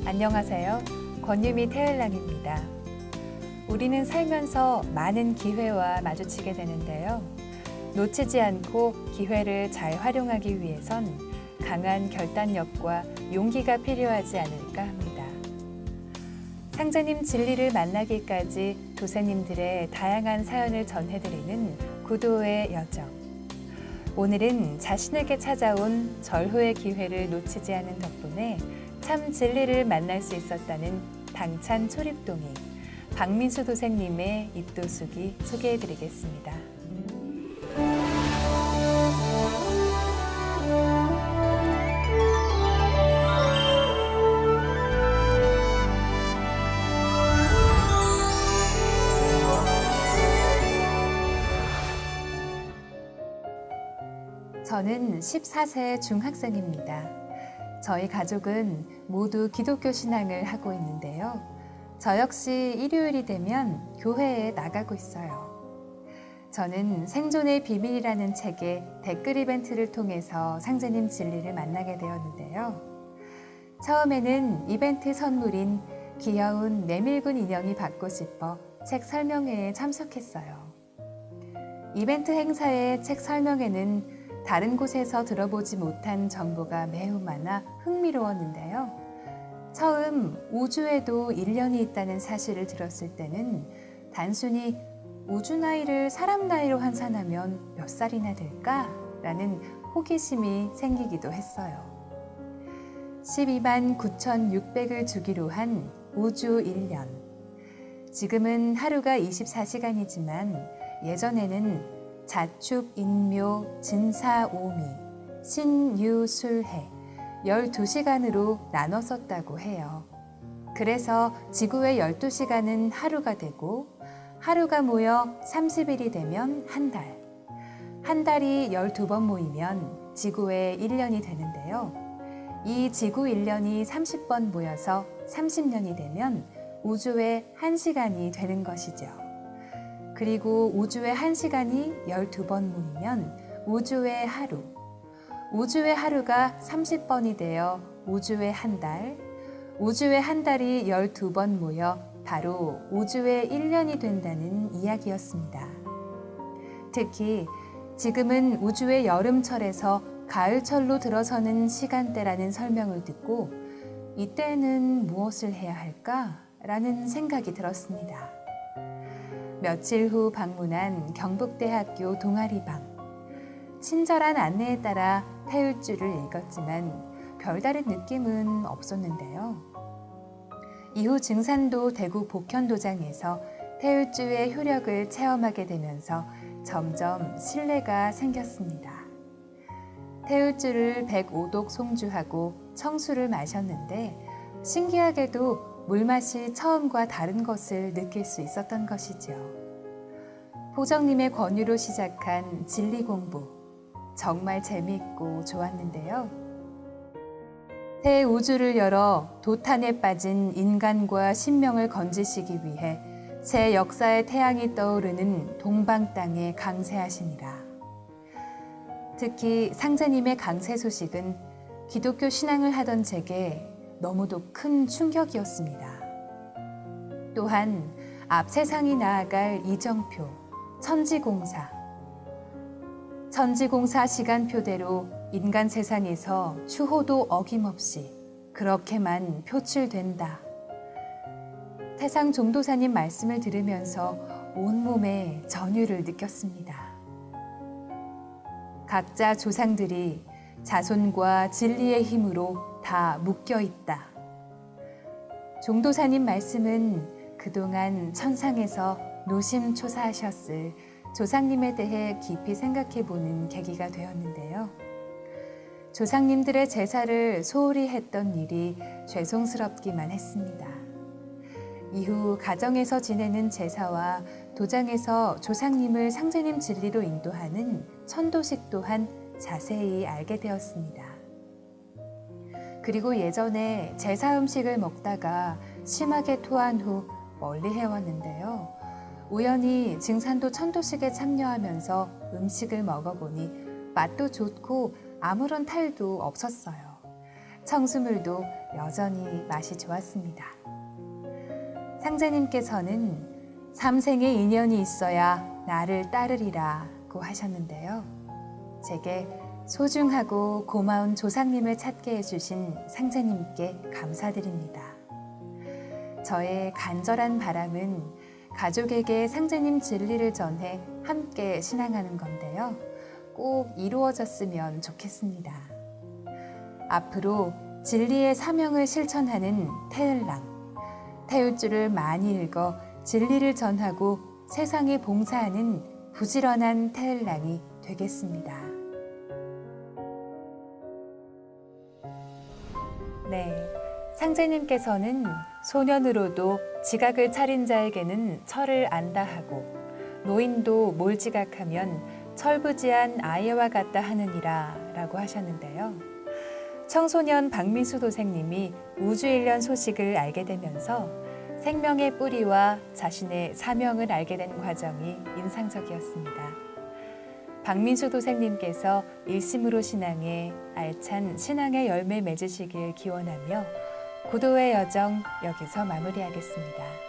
안녕하세요. 권유미 태을랑입니다. 우리는 살면서 많은 기회와 마주치게 되는데요. 놓치지 않고 기회를 잘 활용하기 위해선 강한 결단력과 용기가 필요하지 않을까 합니다. 상제님 진리를 만나기까지 도사님들의 다양한 사연을 전해드리는 구도의 여정. 오늘은 자신에게 찾아온 절호의 기회를 놓치지 않은 덕분에 참 진리를 만날 수 있었다는 당찬 초립동이 박민수 도생님의 입도수기 소개해드리겠습니다. 저는 14세 중학생입니다. 저희 가족은 모두 기독교 신앙을 하고 있는데요. 저 역시 일요일이 되면 교회에 나가고 있어요. 저는 생존의 비밀이라는 책의 댓글 이벤트를 통해서 상제님 진리를 만나게 되었는데요. 처음에는 이벤트 선물인 귀여운 메밀군 인형이 받고 싶어 책 설명회에 참석했어요. 이벤트 행사의 책 설명회는 다른 곳에서 들어보지 못한 정보가 매우 많아 흥미로웠는데요. 처음 우주에도 일년이 있다는 사실을 들었을 때는 단순히 우주 나이를 사람 나이로 환산하면 몇 살이나 될까? 라는 호기심이 생기기도 했어요. 12만 9,600을 주기로 한 우주 1년. 지금은 하루가 24시간이지만 예전에는 자축, 인묘, 진사, 오미, 신유술해 12시간으로 나눴었다고 해요. 그래서 지구의 12시간은 하루가 되고 하루가 모여 30일이 되면 한 달, 한 달이 12번 모이면 지구의 1년이 되는데요. 이 지구 1년이 30번 모여서 30년이 되면 우주의 1시간이 되는 것이죠. 그리고 우주의 1시간이 12번 모이면 우주의 하루, 우주의 하루가 30번이 되어 우주의 한 달, 우주의 한 달이 12번 모여 바로 우주의 1년이 된다는 이야기였습니다. 특히 지금은 우주의 여름철에서 가을철로 들어서는 시간대라는 설명을 듣고 이때는 무엇을 해야 할까? 라는 생각이 들었습니다. 며칠 후 방문한 경북대학교 동아리방. 친절한 안내에 따라 태울주를 읽었지만 별다른 느낌은 없었는데요. 이후 증산도 대구 복현도장에서 태울주의 효력을 체험하게 되면서 점점 신뢰가 생겼습니다. 태울주를 105독 송주하고 청수를 마셨는데 신기하게도 물맛이 처음과 다른 것을 느낄 수 있었던 것이죠. 포정님의 권유로 시작한 진리 공부, 정말 재미있고 좋았는데요. 새 우주를 열어 도탄에 빠진 인간과 신명을 건지시기 위해 새 역사의 태양이 떠오르는 동방 땅에 강세하시니라. 특히 상제님의 강세 소식은 기독교 신앙을 하던 제게 너무도 큰 충격이었습니다. 또한 앞 세상이 나아갈 이정표, 천지공사. 천지공사 시간표대로 인간 세상에서 추호도 어김없이 그렇게만 표출된다. 태상 종도사님 말씀을 들으면서 온몸에 전율을 느꼈습니다. 각자 조상들이 자손과 진리의 힘으로 다 묶여 있다. 종도사님 말씀은 그동안 천상에서 노심초사하셨을 조상님에 대해 깊이 생각해보는 계기가 되었는데요. 조상님들의 제사를 소홀히 했던 일이 죄송스럽기만 했습니다. 이후 가정에서 지내는 제사와 도장에서 조상님을 상제님 진리로 인도하는 천도식 또한 자세히 알게 되었습니다. 그리고 예전에 제사 음식을 먹다가 심하게 토한 후 멀리 해왔는데요. 우연히 증산도 천도식에 참여하면서 음식을 먹어보니 맛도 좋고 아무런 탈도 없었어요. 청수물도 여전히 맛이 좋았습니다. 상제님께서는 삼생의 인연이 있어야 나를 따르리라고 하셨는데요. 제게 소중하고 고마운 조상님을 찾게 해주신 상제님께 감사드립니다. 저의 간절한 바람은 가족에게 상제님 진리를 전해 함께 신앙하는 건데요. 꼭 이루어졌으면 좋겠습니다. 앞으로 진리의 사명을 실천하는 태을랑, 태울주를 많이 읽어 진리를 전하고 세상에 봉사하는 부지런한 태을랑이 되겠습니다. 네, 상제님께서는 소년으로도 지각을 차린 자에게는 철을 안다 하고 노인도 몰지각하면 철부지한 아이와 같다 하느니라 라고 하셨는데요. 청소년 박민수 도생님이 우주일련 소식을 알게 되면서 생명의 뿌리와 자신의 사명을 알게 된 과정이 인상적이었습니다. 박민수 도생님께서 일심으로 신앙에 알찬 신앙의 열매 맺으시길 기원하며 고도의 여정 여기서 마무리하겠습니다.